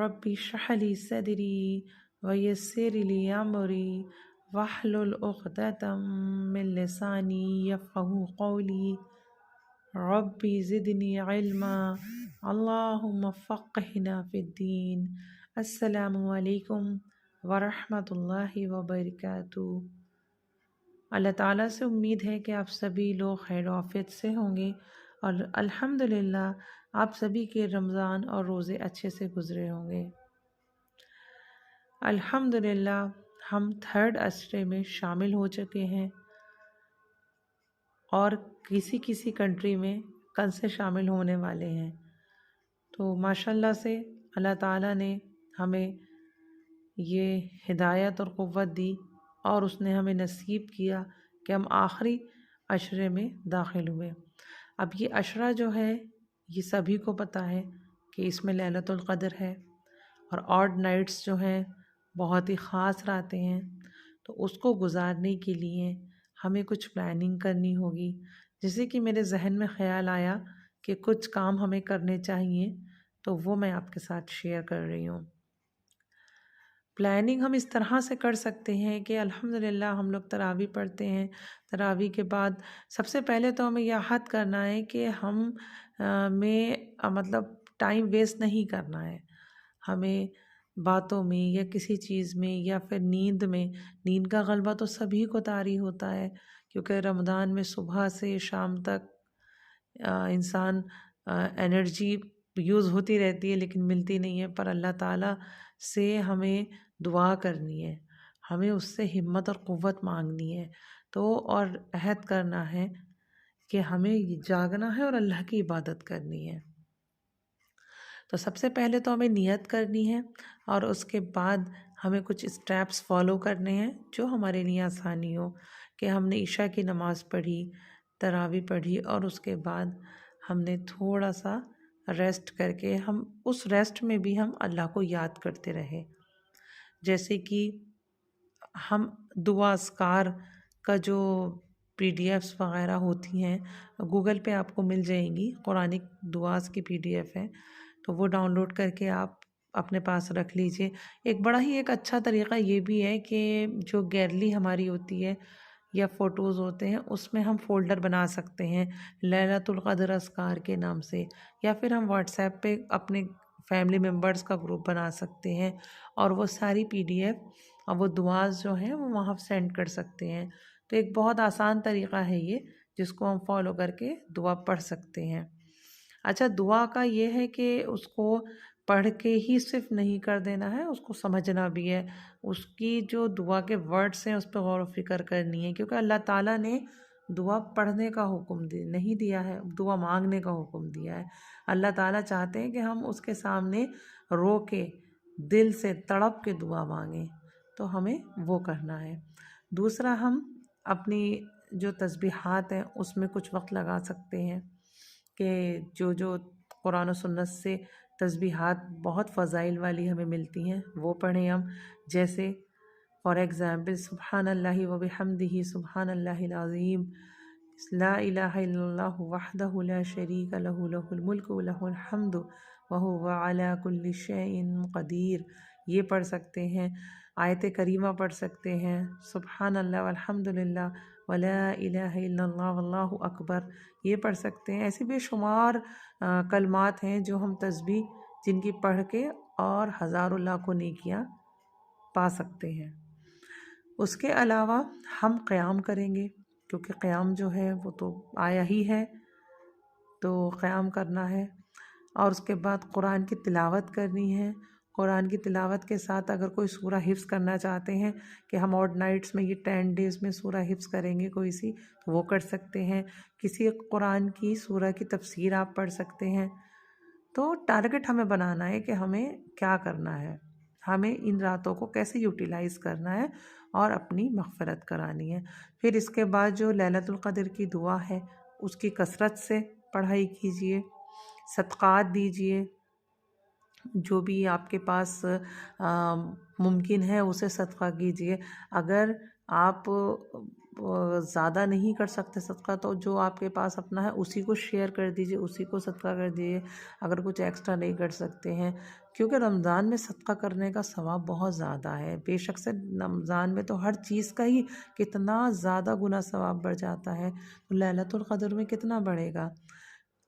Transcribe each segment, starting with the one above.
رب اشرح لي صدري ويسر لي أمري واحلل عقدة من لساني يفقهوا قولي ربي زدني علما اللهم فقهنا في الدين۔ السلام علیکم ورحمۃ اللہ وبرکاتہ۔ اللہ تعالیٰ سے امید ہے کہ آپ سبھی لوگ خیر و عافیت سے ہوں گے اور الحمدللہ آپ سبھی کے رمضان اور روزے اچھے سے گزرے ہوں گے۔ الحمدللہ ہم تھرڈ عشرے میں شامل ہو چکے ہیں اور کسی کسی کنٹری میں کل سے شامل ہونے والے ہیں۔ تو ماشاءاللہ سے اللہ تعالیٰ نے ہمیں یہ ہدایت اور قوت دی اور اس نے ہمیں نصیب کیا کہ ہم آخری عشرے میں داخل ہوئے۔ اب یہ عشرہ جو ہے یہ سبھی کو پتہ ہے کہ اس میں لیلۃ القدر ہے اور آڈ نائٹس جو ہیں بہت ہی خاص راتیں ہیں، تو اس کو گزارنے کے لیے ہمیں کچھ پلاننگ کرنی ہوگی۔ جیسے کہ میرے ذہن میں خیال آیا کہ کچھ کام ہمیں کرنے چاہیے، تو وہ میں آپ کے ساتھ شیئر کر رہی ہوں۔ پلاننگ ہم اس طرح سے کر سکتے ہیں کہ الحمدللہ ہم لوگ تراویح پڑھتے ہیں، تراویح کے بعد سب سے پہلے تو ہمیں یہ عہد کرنا ہے کہ ہم مطلب ٹائم ویسٹ نہیں کرنا ہے۔ ہمیں باتوں میں یا کسی چیز میں یا پھر نیند کا غلبہ تو سبھی کو طاری ہوتا ہے، کیونکہ رمضان میں صبح سے شام تک انسان انرجی یوز ہوتی رہتی ہے لیکن ملتی نہیں ہے، پر اللہ تعالیٰ سے ہمیں دعا کرنی ہے، ہمیں اس سے ہمت اور قوت مانگنی ہے، تو اور عہد کرنا ہے کہ ہمیں جاگنا ہے اور اللہ کی عبادت کرنی ہے۔ تو سب سے پہلے تو ہمیں نیت کرنی ہے اور اس کے بعد ہمیں کچھ اسٹیپس فالو کرنے ہیں جو ہمارے لیے آسانی ہو، کہ ہم نے عشاء کی نماز پڑھی، تراویح پڑھی اور اس کے بعد ہم نے تھوڑا سا ریسٹ کر کے ہم اس ریسٹ میں بھی ہم اللہ کو یاد کرتے رہے۔ جیسے کہ ہم دعا اذکار کا جو PDF وغیرہ ہوتی ہیں گوگل پہ آپ کو مل جائیں گی، قرآنک دعاز کی PDF ہے، تو وہ ڈاؤن لوڈ کر کے آپ اپنے پاس رکھ لیجئے۔ ایک اچھا طریقہ یہ بھی ہے کہ جو گیلری ہماری ہوتی ہے یا فوٹوز ہوتے ہیں اس میں ہم فولڈر بنا سکتے ہیں لیلۃ القدر اذکار کے نام سے، یا پھر ہم واٹس ایپ پہ اپنے فیملی ممبرز کا گروپ بنا سکتے ہیں اور وہ ساری PDF اور وہ دعاز جو ہیں وہ وہاں سینڈ کر سکتے ہیں۔ تو ایک بہت آسان طریقہ ہے یہ جس کو ہم فالو کر کے دعا پڑھ سکتے ہیں۔ اچھا، دعا کا یہ ہے کہ اس کو پڑھ کے ہی صرف نہیں کر دینا ہے، اس کو سمجھنا بھی ہے، اس کی جو دعا کے ورڈز ہیں اس پہ غور و فکر کرنی ہے، کیونکہ اللہ تعالیٰ نے دعا پڑھنے کا حکم نہیں دیا ہے، دعا مانگنے کا حکم دیا ہے۔ اللہ تعالیٰ چاہتے ہیں کہ ہم اس کے سامنے رو کے دل سے تڑپ کے دعا مانگیں، تو ہمیں وہ کرنا ہے۔ دوسرا، ہم اپنی جو تسبیحات ہیں اس میں کچھ وقت لگا سکتے ہیں کہ جو قرآن و سنت سے تسبیحات بہت فضائل والی ہمیں ملتی ہیں وہ پڑھیں ہم، جیسے فار ایگزامپل سبحان اللہ و بحمدہ سبحان اللہ العظیم، لا الہ الا اللہ وحدہ لا شریک لہ لہ الملک و لہ الحمد وہو علی کل شیء قدیر، یہ پڑھ سکتے ہیں۔ آیت کریمہ پڑھ سکتے ہیں، سبحان اللہ والحمد للہ ولا الہ الا اللہ واللہ اکبر، یہ پڑھ سکتے ہیں۔ ایسے بے شمار کلمات ہیں جو ہم تسبیح جن کی پڑھ کے اور ہزاروں لاکھوں نیکیاں پا سکتے ہیں۔ اس کے علاوہ ہم قیام کریں گے، کیونکہ قیام جو ہے وہ تو آیا ہی ہے، تو قیام کرنا ہے۔ اور اس کے بعد قرآن کی تلاوت کرنی ہے۔ قرآن کی تلاوت کے ساتھ اگر کوئی سورہ حفظ کرنا چاہتے ہیں کہ ہم آڈ نائٹس میں یہ 10 ڈیز میں سورہ حفظ کریں گے کوئی سی، تو وہ کر سکتے ہیں۔ کسی قرآن کی سورہ کی تفسیر آپ پڑھ سکتے ہیں۔ تو ٹارگٹ ہمیں بنانا ہے کہ ہمیں کیا کرنا ہے، ہمیں ان راتوں کو کیسے یوٹیلائز کرنا ہے اور اپنی مغفرت کرانی ہے۔ پھر اس کے بعد جو لیلۃ القدر کی دعا ہے اس کی کثرت سے پڑھائی کیجئے، صدقات دیجئے، جو بھی آپ کے پاس ممکن ہے اسے صدقہ کیجئے۔ اگر آپ زیادہ نہیں کر سکتے صدقہ تو جو آپ کے پاس اپنا ہے اسی کو شیئر کر دیجئے، اسی کو صدقہ کر دیجئے اگر کچھ ایکسٹرا نہیں کر سکتے ہیں، کیونکہ رمضان میں صدقہ کرنے کا ثواب بہت زیادہ ہے، بے شک سے رمضان میں تو ہر چیز کا ہی کتنا زیادہ گنا ثواب بڑھ جاتا ہے، تو لیلۃ القدر میں کتنا بڑھے گا۔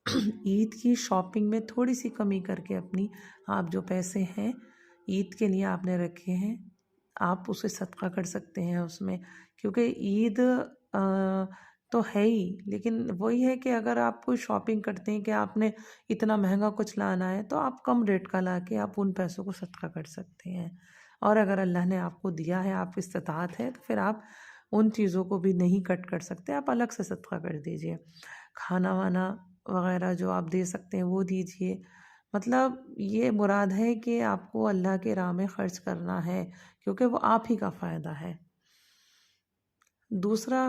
عید کی شاپنگ میں تھوڑی سی کمی کر کے اپنی، آپ جو پیسے ہیں عید کے لیے آپ نے رکھے ہیں آپ اسے صدقہ کر سکتے ہیں اس میں، کیونکہ عید تو ہے ہی، لیکن وہی ہے کہ اگر آپ کوئی شاپنگ کرتے ہیں کہ آپ نے اتنا مہنگا کچھ لانا ہے تو آپ کم ریٹ کا لا کے آپ ان پیسوں کو صدقہ کر سکتے ہیں، اور اگر اللہ نے آپ کو دیا ہے، آپ استطاعت ہے، تو پھر آپ ان چیزوں کو بھی نہیں کٹ کر سکتے، آپ الگ سے صدقہ کر دیجئے، کھانا وانا وغیرہ جو آپ دے سکتے ہیں وہ دیجئے، مطلب یہ مراد ہے کہ آپ کو اللہ کے راہ میں خرچ کرنا ہے، کیونکہ وہ آپ ہی کا فائدہ ہے۔ دوسرا،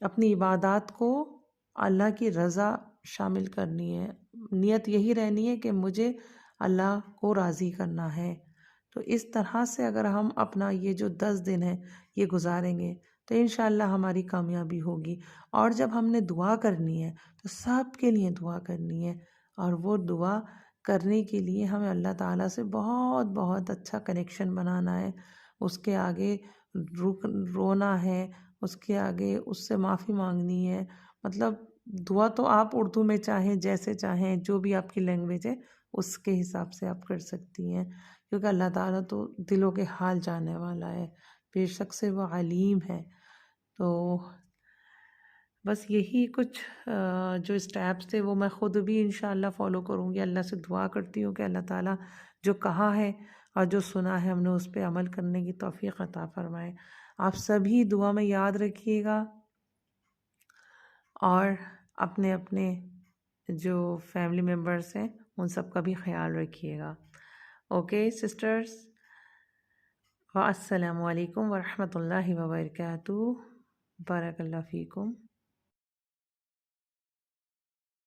اپنی عبادات کو اللہ کی رضا شامل کرنی ہے، نیت یہی رہنی ہے کہ مجھے اللہ کو راضی کرنا ہے، تو اس طرح سے اگر ہم اپنا یہ جو 10 دن ہیں یہ گزاریں گے تو انشاءاللہ ہماری کامیابی ہوگی، اور جب ہم نے دعا کرنی ہے تو سب کے لیے دعا کرنی ہے، اور وہ دعا کرنے کے لیے ہمیں اللہ تعالیٰ سے بہت بہت اچھا کنیکشن بنانا ہے، اس کے آگے رونا ہے، اس کے آگے اس سے معافی مانگنی ہے، مطلب دعا تو آپ اردو میں چاہیں جیسے چاہیں جو بھی آپ کی لینگویج ہے اس کے حساب سے آپ کر سکتی ہیں، کیونکہ اللہ تعالیٰ تو دلوں کے حال جاننے والا ہے، بے شک سے وہ علیم ہے۔ تو بس یہی کچھ جو اسٹیپس تھے وہ میں خود بھی انشاءاللہ فالو کروں گی، اللہ سے دعا کرتی ہوں کہ اللہ تعالیٰ جو کہا ہے اور جو سنا ہے ہم نے اس پہ عمل کرنے کی توفیق عطا فرمائے۔ آپ سبھی دعا میں یاد رکھیے گا، اور اپنے اپنے جو فیملی ممبرس ہیں ان سب کا بھی خیال رکھیے گا۔ اوکے سسٹرز، السلام علیکم ورحمۃ اللہ وبرکاتہ، بارک اللہ فیکم۔